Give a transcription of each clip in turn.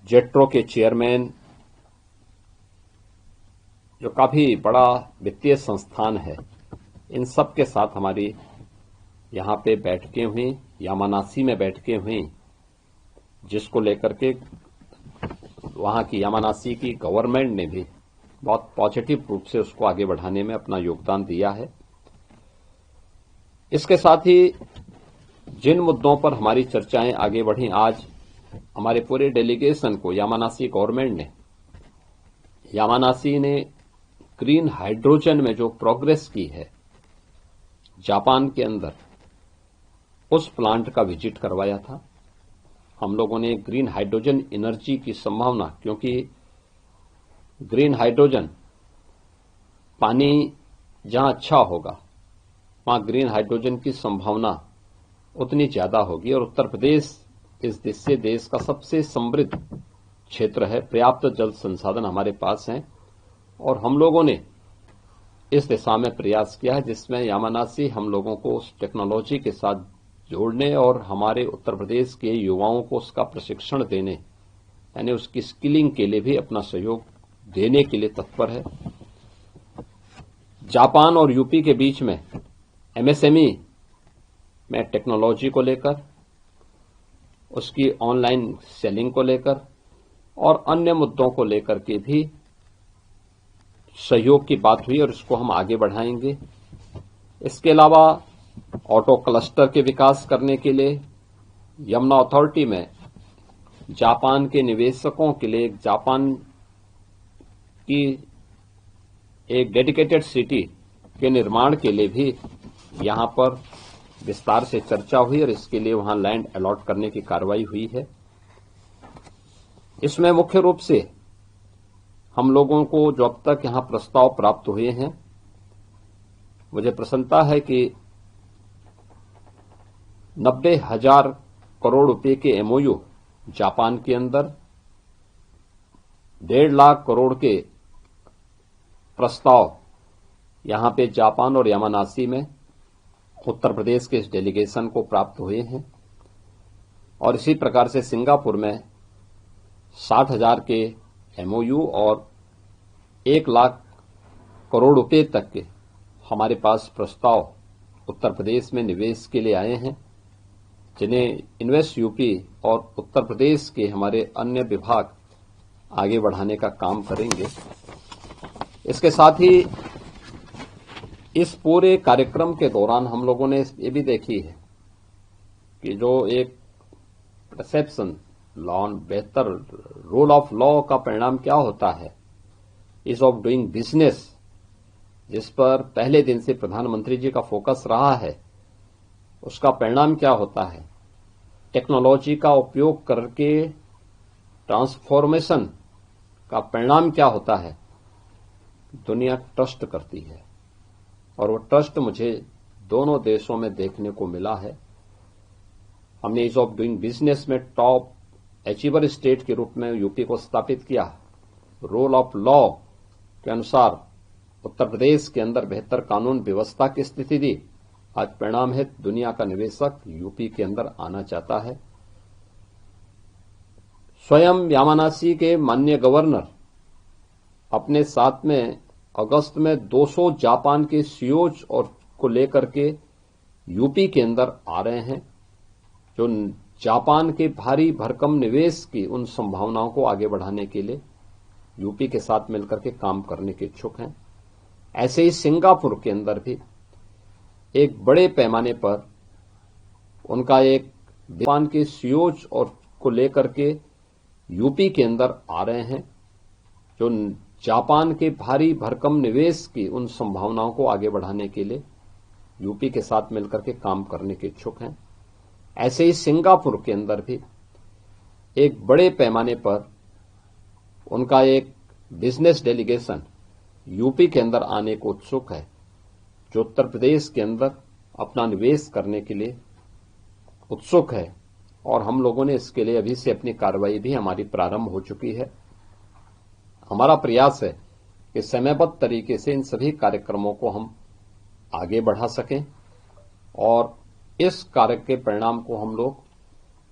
JETRO के chairman, जो काफी बड़ा वित्तीय संस्थान है, इन सब के साथ हमारी यहां पे बैठकें हुई, यामानासी में बैठकें हुई, जिसको लेकर के वहां की यामानासी की गवर्नमेंट ने भी बहुत पॉजिटिव रूप से उसको आगे बढ़ाने में अपना योगदान दिया है। इसके साथ ही जिन मुद्दों पर हमारी चर्चाएं आगे बढ़ी, आज हमारे पूरे डेलीगेशन को यामानासी गवर्नमेंट ने, यामानासी ने ग्रीन हाइड्रोजन में जो प्रोग्रेस की है जापान के अंदर, उस प्लांट का विजिट करवाया था। हम लोगों ने ग्रीन हाइड्रोजन एनर्जी की संभावना, क्योंकि ग्रीन हाइड्रोजन पानी जहां अच्छा होगा वहां ग्रीन हाइड्रोजन की संभावना उतनी ज्यादा होगी, और उत्तर प्रदेश इस देश का सबसे समृद्ध क्षेत्र है, पर्याप्त जल संसाधन हमारे पास हैं, और हम लोगों ने इस दिशा में प्रयास किया है, जिसमें यामानासी हम लोगों को उस टेक्नोलॉजी के साथ जोड़ने और हमारे उत्तर प्रदेश के युवाओं को उसका प्रशिक्षण देने, यानी उसकी स्किलिंग के लिए भी अपना सहयोग देने के लिए तत्पर है। जापान और यूपी के बीच में एमएसएमई में टेक्नोलॉजी को लेकर, उसकी ऑनलाइन सेलिंग को लेकर और अन्य मुद्दों को लेकर के भी सहयोग की बात हुई, और इसको हम आगे बढ़ाएंगे। इसके अलावा ऑटो क्लस्टर के विकास करने के लिए यमुना अथॉरिटी में जापान के निवेशकों के लिए जापान की एक डेडिकेटेड सिटी के निर्माण के लिए भी यहां पर विस्तार से चर्चा हुई, और इसके लिए वहां लैंड अलॉट करने की कार्रवाई हुई है। इसमें मुख्य रूप से हम लोगों को जो अब तक यहां प्रस्ताव प्राप्त हुए हैं, मुझे प्रसन्नता है कि 90,000 करोड़ रुपए के एमओयू जापान के अंदर, 1.5 लाख करोड़ के प्रस्ताव यहां पे जापान और यामानासी में उत्तर प्रदेश के इस डेलीगेशन को प्राप्त हुए हैं, और इसी प्रकार से सिंगापुर में 60,000 के एमओयू और 1 लाख करोड़ रुपए तक के हमारे पास प्रस्ताव उत्तर प्रदेश में निवेश के लिए आए हैं, जिन्हें इन्वेस्ट यूपी और उत्तर प्रदेश के हमारे अन्य विभाग आगे बढ़ाने का काम करेंगे। इसके साथ ही इस पूरे कार्यक्रम के दौरान हम लोगों ने ये भी देखी है कि जो एक परसेप्शन लॉ, बेहतर रोल ऑफ लॉ का परिणाम क्या होता है, इज ऑफ डूइंग बिजनेस, जिस पर पहले दिन से प्रधानमंत्री जी का फोकस रहा है, उसका परिणाम क्या होता है। टेक्नोलॉजी का उपयोग करके ट्रांसफॉर्मेशन का परिणाम क्या होता है। दुनिया ट्रस्ट करती है, और वो ट्रस्ट मुझे दोनों देशों में देखने को मिला है। हमने ईज ऑफ डूइंग बिजनेस में टॉप अचीवर स्टेट के रूप में यूपी को स्थापित किया। रोल ऑफ लॉ के अनुसार उत्तर प्रदेश के अंदर बेहतर कानून व्यवस्था की स्थिति दी। आज परिणाम है दुनिया का निवेशक यूपी के अंदर आना चाहता है। स्वयं यामानासी के माननीय गवर्नर अपने साथ में अगस्त में 200 जापान के सीईओज और को लेकर के यूपी के अंदर आ रहे हैं, जो जापान के भारी भरकम निवेश की उन संभावनाओं को आगे बढ़ाने के लिए यूपी के साथ मिलकर के काम करने के इच्छुक हैं। ऐसे ही सिंगापुर के अंदर भी एक बड़े पैमाने पर उनका एक जापान के सीईओज और को लेकर के यूपी के अंदर आ रहे हैं, जो जापान के भारी भरकम निवेश की उन संभावनाओं को आगे बढ़ाने के लिए यूपी के साथ मिलकर के काम करने के इच्छुक हैं। ऐसे ही सिंगापुर के अंदर भी एक बड़े पैमाने पर उनका एक बिजनेस डेलीगेशन यूपी के अंदर आने को उत्सुक है, जो उत्तर प्रदेश के अंदर अपना निवेश करने के लिए उत्सुक है, और हम लोगों ने इसके लिए अभी से अपनी कार्रवाई भी हमारी प्रारंभ हो चुकी है। हमारा प्रयास है कि समयबद्ध तरीके से इन सभी कार्यक्रमों को हम आगे बढ़ा सकें, और इस कार्य के परिणाम को हम लोग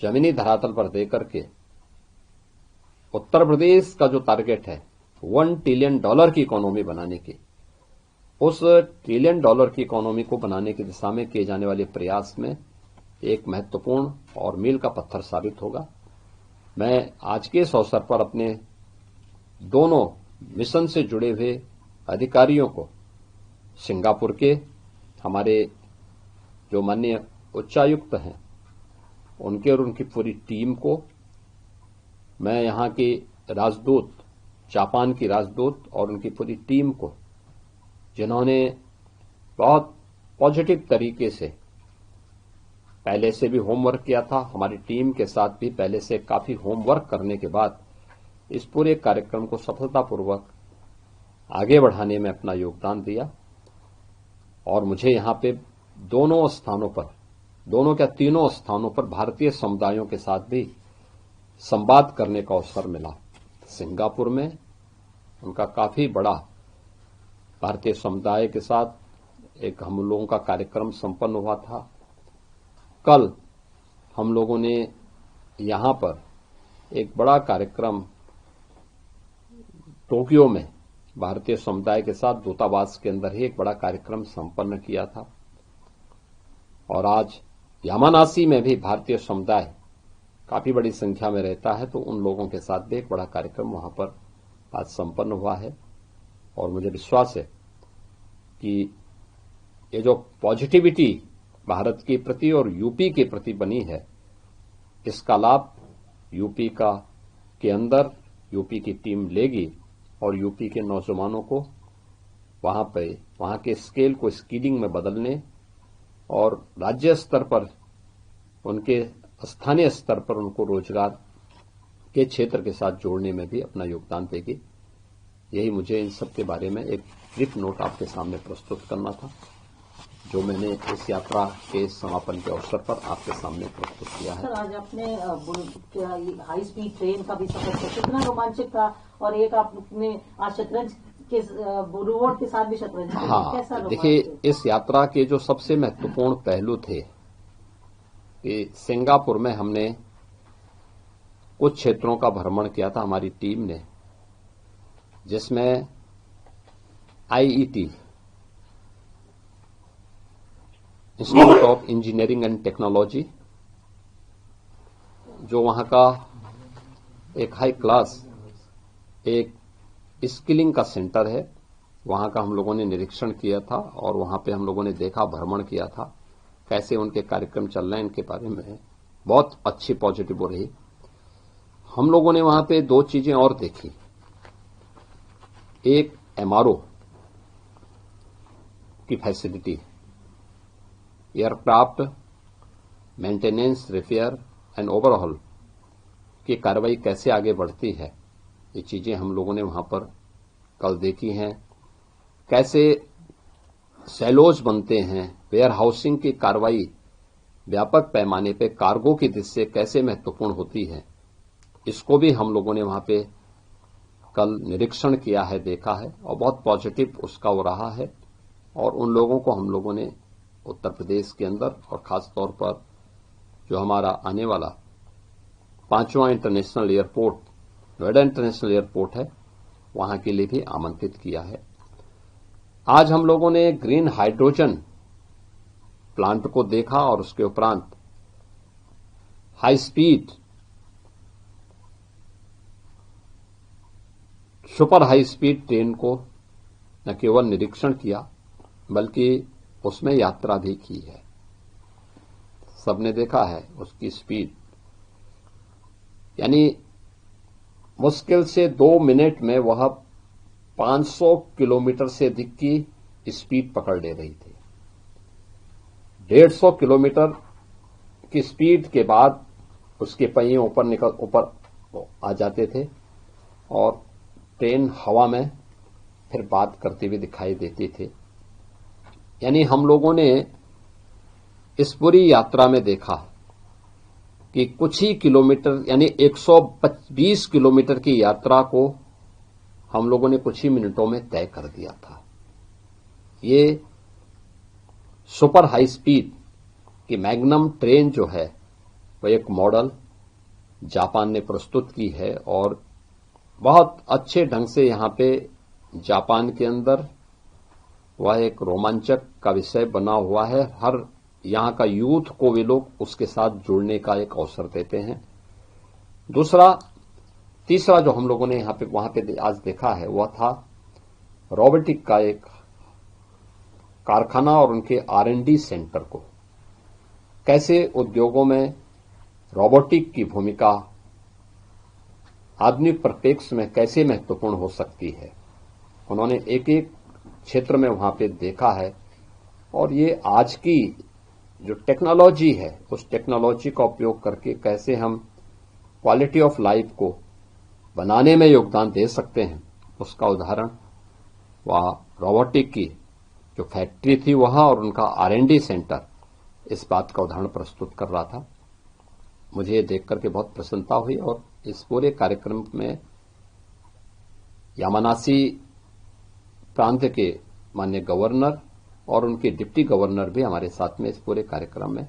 जमीनी धरातल पर देकर के उत्तर प्रदेश का जो टारगेट है $1 ट्रिलियन की इकोनॉमी बनाने की, उस $1 ट्रिलियन की इकोनॉमी को बनाने की दिशा में किए जाने वाले प्रयास में एक महत्वपूर्ण और मील का पत्थर साबित होगा। मैं आज के इस अवसर पर अपने दोनों मिशन से जुड़े हुए अधिकारियों को, सिंगापुर के हमारे जो माननीय उच्चायुक्त हैं उनके और उनकी पूरी टीम को, मैं यहाँ के राजदूत, जापान की राजदूत और उनकी पूरी टीम को, जिन्होंने बहुत पॉजिटिव तरीके से पहले से भी होमवर्क किया था, हमारी टीम के साथ भी पहले से काफी होमवर्क करने के बाद इस पूरे कार्यक्रम को सफलतापूर्वक आगे बढ़ाने में अपना योगदान दिया। और मुझे यहाँ पे दोनों स्थानों पर, दोनों क्या तीनों स्थानों पर भारतीय समुदायों के साथ भी संवाद करने का अवसर मिला। सिंगापुर में उनका काफी बड़ा भारतीय समुदाय के साथ एक हम लोगों का कार्यक्रम संपन्न हुआ था। कल हम लोगों ने यहां पर एक बड़ा कार्यक्रम टोक्यो में भारतीय समुदाय के साथ दूतावास के अंदर ही एक बड़ा कार्यक्रम संपन्न किया था। और आज यामानासी में भी भारतीय समुदाय काफी बड़ी संख्या में रहता है, तो उन लोगों के साथ भी एक बड़ा कार्यक्रम वहां पर आज संपन्न हुआ है। और मुझे विश्वास है कि ये जो पॉजिटिविटी भारत के प्रति और यूपी के प्रति बनी है, इसका लाभ यूपी के अंदर यूपी की टीम लेगी और यूपी के नौजवानों को वहां के स्केल को स्किलिंग में बदलने और राज्य स्तर पर, उनके स्थानीय स्तर पर उनको रोजगार के क्षेत्र के साथ जोड़ने में भी अपना योगदान देगी। यही मुझे इन सब के बारे में एक ब्रीफ नोट आपके सामने प्रस्तुत करना था, जो मैंने इस यात्रा के समापन के अवसर पर आपके सामने प्रस्तुत किया है। सर, आज आपने हाई स्पीड ट्रेन का भी सफर किया, कितना रोमांचक था। और एक आपने आज शतरंज के रोबोट के साथ भी शतरंज, हाँ, देखिए इस यात्रा के जो सबसे महत्वपूर्ण पहलू थे कि सिंगापुर में हमने कुछ क्षेत्रों का भ्रमण किया था हमारी टीम ने, जिसमें IET, institute of engineering and technology, जो वहां का एक हाई क्लास एक स्किलिंग का सेंटर है, वहां का हम लोगों ने निरीक्षण किया था। और वहां पे हम लोगों ने देखा, भ्रमण किया था, कैसे उनके कार्यक्रम चल रहे हैं, इनके बारे में बहुत अच्छी पॉजिटिव रही। हम लोगों ने वहां पे दो चीजें और देखी। एक एमआरओ की facility, aircraft maintenance, repair and overhaul की कार्रवाई कैसे आगे बढ़ती है, ये चीजें हम लोगों ने वहां पर कल देखी हैं। कैसे सैलोज बनते हैं, वेयर हाउसिंग की कार्रवाई व्यापक पैमाने पे कार्गो की दृष्टि से कैसे महत्वपूर्ण होती है, इसको भी हम लोगों ने वहां पे कल निरीक्षण किया है, देखा है, और बहुत पॉजिटिव उसका वो रहा है। और उन लोगों को हम लोगों ने उत्तर प्रदेश के अंदर और खास तौर पर जो हमारा आने वाला 5वां international airport, Noida international airport है, वहां के लिए भी आमंत्रित किया है। आज हम लोगों ने ग्रीन हाइड्रोजन प्लांट को देखा और उसके उपरांत high speed, super high speed train को न केवल निरीक्षण किया बल्कि उसमें यात्रा भी की है। सबने देखा है उसकी स्पीड, यानी मुश्किल से 2 मिनट में वह 500 किलोमीटर से अधिक की स्पीड पकड़ ले रही थी। 150 किलोमीटर की स्पीड के बाद उसके पहिए ऊपर आ जाते थे और ट्रेन हवा में फिर बात करते हुए दिखाई देती थी। यानी हम लोगों ने इस पूरी यात्रा में देखा कि कुछ ही किलोमीटर, यानी 120 किलोमीटर की यात्रा को हम लोगों ने कुछ ही मिनटों में तय कर दिया था। ये सुपर हाई स्पीड की मैग्नम ट्रेन जो है, वह एक मॉडल जापान ने प्रस्तुत की है और बहुत अच्छे ढंग से यहां पे जापान के अंदर वह एक रोमांचक का विषय बना हुआ है। हर यहां का यूथ को वे लोग उसके साथ जुड़ने का एक अवसर देते हैं। तीसरा जो हम लोगों ने वहां पे आज देखा है वह था रोबोटिक का एक कारखाना और उनके R&D सेंटर को, कैसे उद्योगों में रोबोटिक की भूमिका आधुनिक परिप्रेक्ष्य में कैसे महत्वपूर्ण हो सकती है। उन्होंने एक एक क्षेत्र में वहां पे देखा है और ये आज की जो टेक्नोलॉजी है उस टेक्नोलॉजी का उपयोग करके कैसे हम क्वालिटी ऑफ लाइफ को बनाने में योगदान दे सकते हैं, उसका उदाहरण वह रोबोटिक की जो फैक्ट्री थी वहां और उनका R&D सेंटर इस बात का उदाहरण प्रस्तुत कर रहा था। मुझे ये देख करके बहुत प्रसन्नता हुई और इस पूरे कार्यक्रम में यामानासी प्रांत के माननीय गवर्नर और उनके डिप्टी गवर्नर भी हमारे साथ में इस पूरे कार्यक्रम में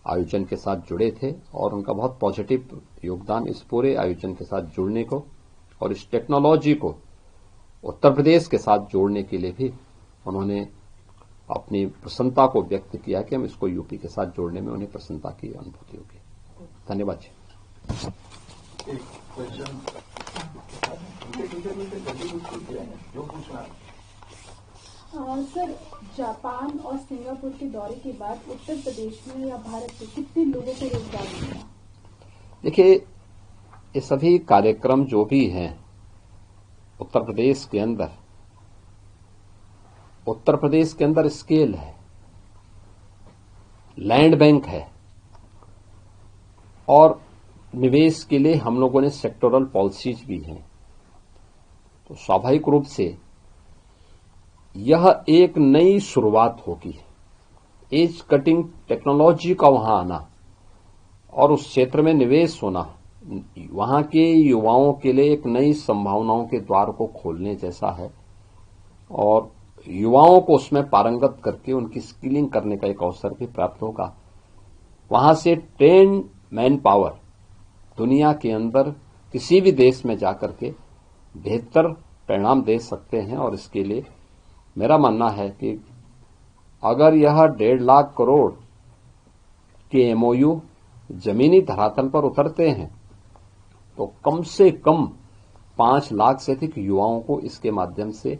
आयोजन के साथ जुड़े थे और उनका बहुत पॉजिटिव योगदान इस पूरे आयोजन के साथ जुड़ने को और इस टेक्नोलॉजी को उत्तर प्रदेश के साथ जोड़ने के लिए भी उन्होंने अपनी प्रसन्नता को व्यक्त किया कि हम इसको यूपी के साथ जोड़ने में उन्हें प्रसन्नता की अनुभूति होगी। धन्यवाद जी। सर, जापान और सिंगापुर के दौरे के बाद उत्तर प्रदेश में या भारत के कितने लोगों को रोजगार मिला? देखिए, ये सभी कार्यक्रम जो भी हैं उत्तर प्रदेश के अंदर स्केल है, लैंड बैंक है और निवेश के लिए हम लोगों ने सेक्टोरल पॉलिसीज भी हैं। तो स्वाभाविक रूप से यह एक नई शुरुआत होगी। एज कटिंग टेक्नोलॉजी का वहां आना और उस क्षेत्र में निवेश होना वहां के युवाओं के लिए एक नई संभावनाओं के द्वार को खोलने जैसा है और युवाओं को उसमें पारंगत करके उनकी स्किलिंग करने का एक अवसर भी प्राप्त होगा। वहां से ट्रेन मैन पावर दुनिया के अंदर किसी भी देश में जाकर के बेहतर परिणाम दे सकते हैं और इसके लिए मेरा मानना है कि अगर यह 1.5 लाख करोड़ के MOU जमीनी धरातल पर उतरते हैं तो कम से कम 5 लाख से अधिक युवाओं को इसके माध्यम से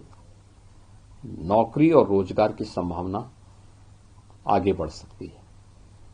नौकरी और रोजगार की संभावना आगे बढ़ सकती है।